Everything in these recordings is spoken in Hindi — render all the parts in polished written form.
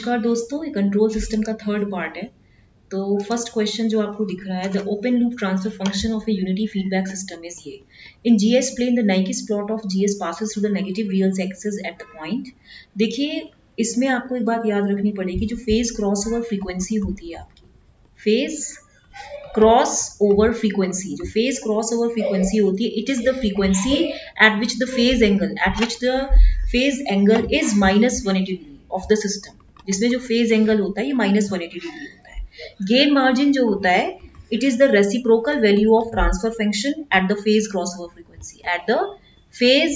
नमस्कार दोस्तों, ये कंट्रोल सिस्टम का थर्ड पार्ट है। तो फर्स्ट क्वेश्चन जो आपको दिख रहा है, the open loop transfer function of a unity feedback system is ये। In GS plane the Nyquist plot of GS passes through the negative real axis at the point. देखिए, इसमें आपको एक बात याद रखनी पड़ेगी, जो फेज क्रॉस ओवर फ्रीक्वेंसी होती है आपकी, फेज क्रॉस ओवर फ्रीक्वेंसी, जो फेज क्रॉस ओवर फ्रीक्वेंसी होती है, it is the frequency eight which the phase angle is -180 degree of the system. जिसमें जो फेज एंगल होता है ये -180 डिग्री होता है। गेन मार्जिन जो होता है, it is the reciprocal value of transfer function at the phase cross over frequency, at the phase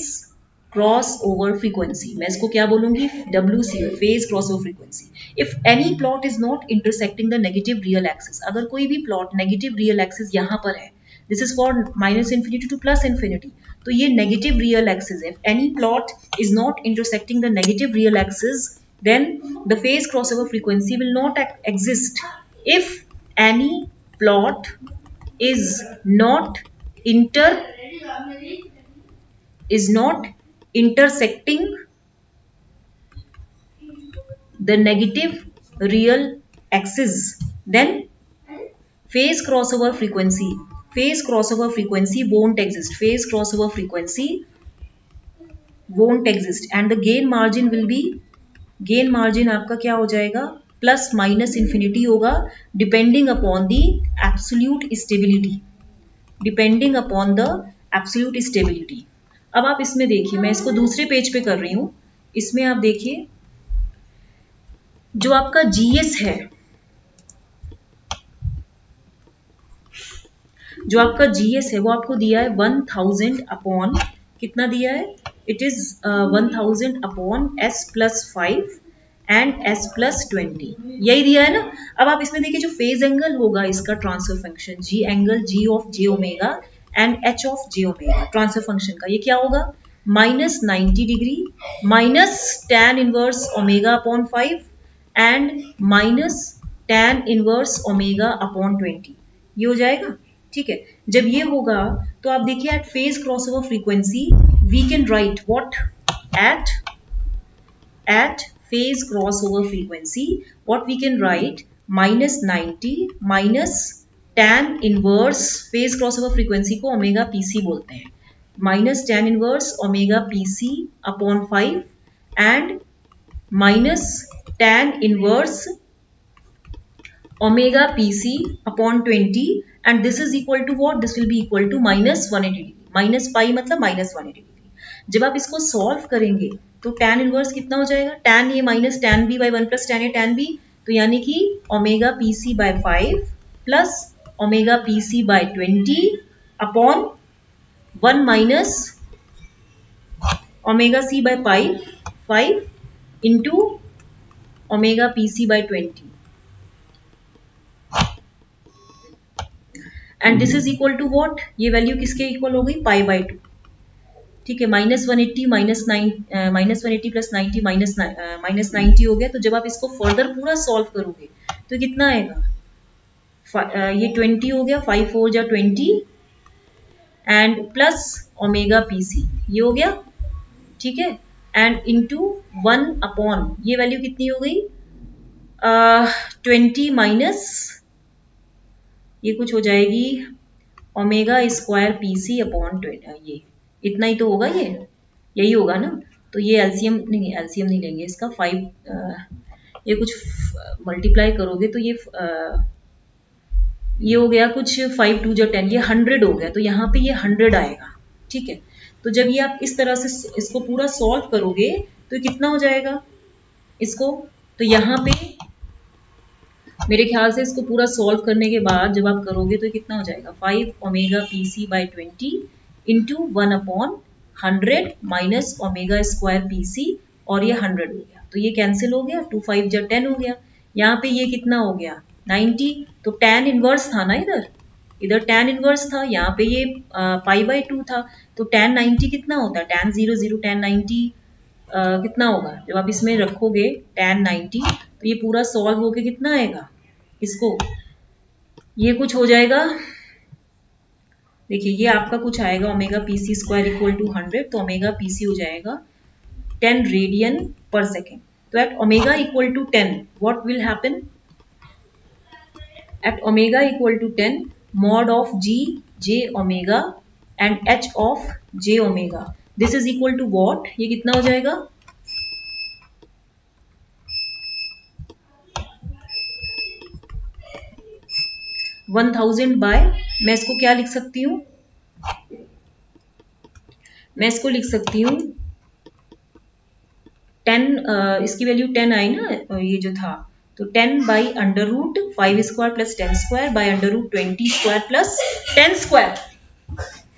cross over frequency. मैं इसको क्या बोलूंगी, WC, phase cross over frequency. If any plot is not intersecting the negative real axis, अगर कोई भी प्लॉट नेगेटिव रियल एक्सिस यहाँ पर है, this is for -infinity to +infinity, तो ये नेगेटिव रियल एक्सिस है। If any plot is not intersecting the negative real axis, then the phase crossover frequency will not exist. If any plot is not intersecting the negative real axis, then phase crossover frequency won't exist. Phase crossover frequency won't exist and the gain margin will be, gain margin आपका क्या हो जाएगा, ±infinity होगा, depending upon the absolute stability. अब आप इसमें देखिए, मैं इसको दूसरे पेज पे कर रही हूं। इसमें आप देखिए, जो आपका जीएस है, वो आपको दिया है 1000 अपॉन, कितना दिया है, it is 1000 upon s+5 and s+20, यही दिया है ना। अब आप इसमें देखिए, जो फेज एंगल होगा इसका transfer function, G angle G of J omega and H of J omega, transfer function का ये क्या होगा, -90 degree tan inverse omega upon 5 and tan inverse omega upon 20, ये हो जाएगा। ठीक है, जब ये होगा तो आप देखिए, at phase crossover frequency we can write what, at phase crossover frequency what we can write, -90 minus tan inverse, phase crossover frequency को ओमेगा pc बोलते हैं, minus tan inverse omega pc upon 5 and minus tan inverse omega pc upon 20 and this is equal to what, this will be equal to -180 degree, minus pi मतलब -180 डिग्री। जब आप इसको सॉल्व करेंगे तो tan इनवर्स कितना हो जाएगा, tan ये minus tan b by 1 plus tan a tan b, तो यानी कि omega pc by 5 plus omega pc by 20 upon 1 minus omega c by 5 into omega pc by 20 and this is equal to what, ये वैल्यू किसके इक्वल हो गई, π/2। ठीक है, -180 -180 प्लस 90 -90 हो गया। तो जब आप इसको फर्दर पूरा सॉल्व करोगे तो कितना आएगा, ये 20 हो गया, 5 4 जा 20 एंड प्लस ओमेगा पीसी, ये हो गया। ठीक है, एंड इंटू 1 अपॉन, ये वैल्यू कितनी हो गई, 20 माइनस, ये कुछ हो जाएगी ओमेगा स्क्वायर पीसी अपॉन 20, ये इतना ही तो होगा, ये यही होगा ना। तो ये एलसीएम नहीं लेंगे इसका, 5 ये कुछ मल्टीप्लाई करोगे तो ये हो गया कुछ 5 2 जा 10, ये 100 हो गया, तो यहाँ पे ये 100 आएगा। ठीक है, तो जब ये आप इस तरह से इसको पूरा सॉल्व करोगे तो कितना हो जाएगा इसको, तो यहाँ पे मेरे ख्याल से इसको पूरा सॉल्व करने के बाद जब आप करोगे तो कितना हो जाएगा, 5 omega PC by 20 into 1 upon 100 minus omega square PC, और ये 100 हो गया, तो ये कैंसिल हो गया, 2 5 जा 10 हो गया। यहाँ पे ये कितना हो गया, 90, तो tan इनवर्स था ना, इधर tan इनवर्स था, यहाँ पे ये π/2 था, तो tan 90 कितना होता है, tan 0 0 tan 90 कितना होगा, जब आप इसमें रखोगे tan 90 तो ये पूरा सॉल्व होके कितना आएगा इसको, ये कुछ हो जाएगा, देखिए ये आपका कुछ आएगा omega PC square equal to 100, तो ओमेगा पीसी हो जाएगा 10 रेडियन पर सेकेंड। तो at omega equal to 10 what will happen? At omega equal to 10 mod of g j omega and h of j omega, this is equal to what? ये कितना हो जाएगा? वन 1000 बाय, मैं इसको क्या लिख सकती हूँ? मैं इसको लिख सकती हूँ 10, इसकी वैल्यू 10 आई ना, ये जो था, तो 10 by under root 5 square plus 10 square by under root 20 square plus 10 square.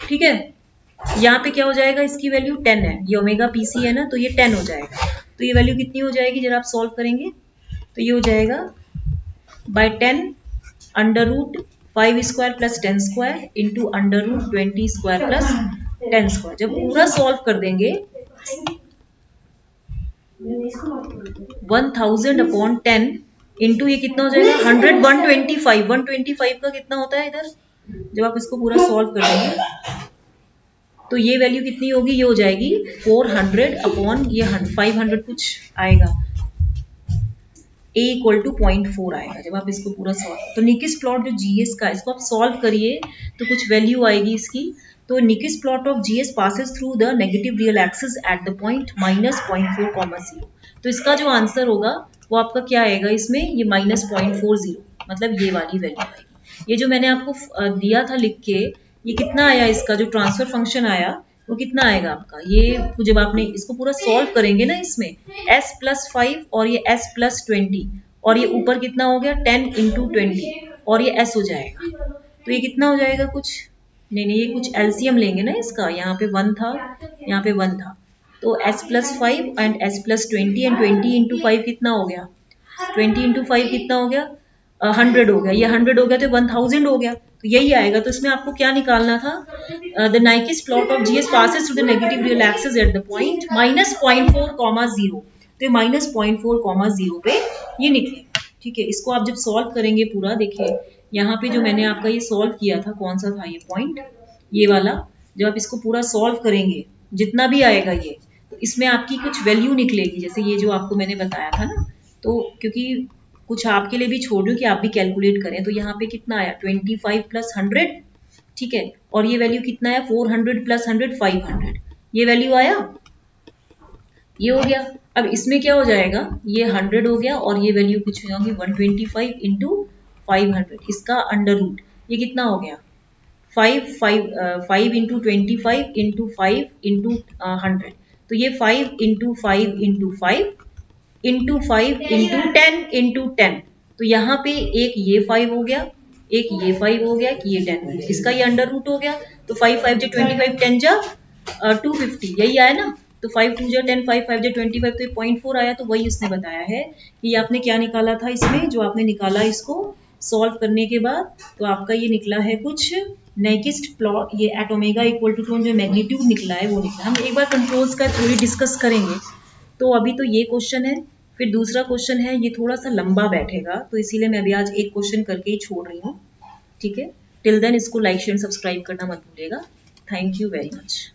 ठीक है, यहाँ पे क्या हो जाएगा? इसकी वैल्यू 10 है, ये ओमेगा पीसी है ना, तो ये 10 हो जाएगा। तो ये वैल्यू कितनी हो जाएगी जब आप सॉल्व करेंगे? तो ये हो जाएगा by 10 under root 5 square plus 10 square into under root 20 square plus 10 square. जब पूरा सॉल्व कर देंगे 1000 अपॉन 10 इंटू ये कितना हो जाएगा? 100, 125। 125 का कितना होता है इधर? जब आप इसको पूरा सॉल्व कर देंगे तो ये वैल्यू कितनी होगी? ये हो जाएगी 400 अपॉन ये 500 कुछ आएगा, a इक्वल टू 0.4 आएगा जब आप इसको पूरा सॉल्व। तो निकिस प्लॉट जो जीएस का, इसको आप सॉल्व करिए तो कुछ वैल्यू आएगी इसकी। तो Nyquist plot of GS passes through the negative real axis at the point -0.4, तो इसका जो आंसर होगा वो आपका क्या आएगा? इसमें ये -0.40, मतलब ये वाली वैल्यू आएगी। ये जो मैंने आपको दिया था लिख के, ये कितना आया? इसका जो ट्रांसफर फंक्शन आया वो कितना आएगा आपका? ये जब आपने इसको पूरा सॉल्व करेंगे ना, इसमें s प्लस 5 और ये s प्लस 20 और ये ऊपर कितना हो गया 10 इंटू 20 और ये s हो जाएगा। तो ये कितना हो जाएगा? कुछ नहीं, ये कुछ एलसीएम लेंगे ना इसका, यहाँ पे 1 था, यहाँ पे 1 था, तो s plus 5 and s plus 20 and 20 into 5 कितना हो गया? 20 इंटू 5 कितना हो गया? 100 हो गया। ये 100 हो गया तो 1000 हो गया, तो यही आएगा। तो इसमें आपको क्या निकालना था? The Nyquist plot of GS passes through the negative real axis at the point -0.4, तो ये -0.4, पे ये निकले। ठीक है, इसको आप जब सॉल्व करेंगे पूरा, देखिए यहाँ पे जो मैंने आपका ये सॉल्व किया था, कौन सा था ये पॉइंट? ये वाला। जब आप इसको पूरा सॉल्व करेंगे, जितना भी आएगा ये, तो इसमें आपकी कुछ वैल्यू निकलेगी, जैसे ये जो आपको मैंने बताया था ना। तो क्योंकि कुछ आपके लिए भी छोड़ दूं कि आप भी कैलकुलेट करें, तो यहाँ पे कितना आया? 25 प्लस 100, ठीक है, और ये वैल्यू कितना है? 400 प्लस 100 500, ये वैल्यू आया, ये हो गया। अब इसमें क्या हो जाएगा? ये 100 हो गया और ये वैल्यू कुछ होगी 125 इंटू 500, इसका अंडर रूट, ये कितना हो गया? 5 इंटू 25 इंटू 5 इंटू 100, तो ये 5 into 5 into 5 into 5 into 10 into 10, तो यहाँ पे एक ये 5 हो गया, एक ये 5 हो गया, कि ये 10 हो गया, इसका ये अंडर रूट हो गया। तो 5 5 जा 25, 10 जा 250, यही आया ना। तो 5 2 जा 10, 5 5 जा 25, तो ये 0.4 आया। तो वही उसने बताया है कि ये आपने क्या निकाला था इसमें, जो आपने निकाला इसको सॉल्व करने के बाद, तो आपका ये निकला है कुछ नेकिस्ट प्लॉट, ये एट ओमेगा इक्वल टू जो मैग्नीट्यूड निकला है वो निकला। हम एक बार कंट्रोल्स का थोड़ी डिस्कस करेंगे। तो अभी तो ये क्वेश्चन है, फिर दूसरा क्वेश्चन है, ये थोड़ा सा लंबा बैठेगा, तो इसीलिए मैं अभी आज एक क्वेश्चन करके ही छोड़ रही हूँ। ठीक है, टिल देन इसको लाइक शेयर सब्सक्राइब करना मत भूलिएगा। Thank you very much.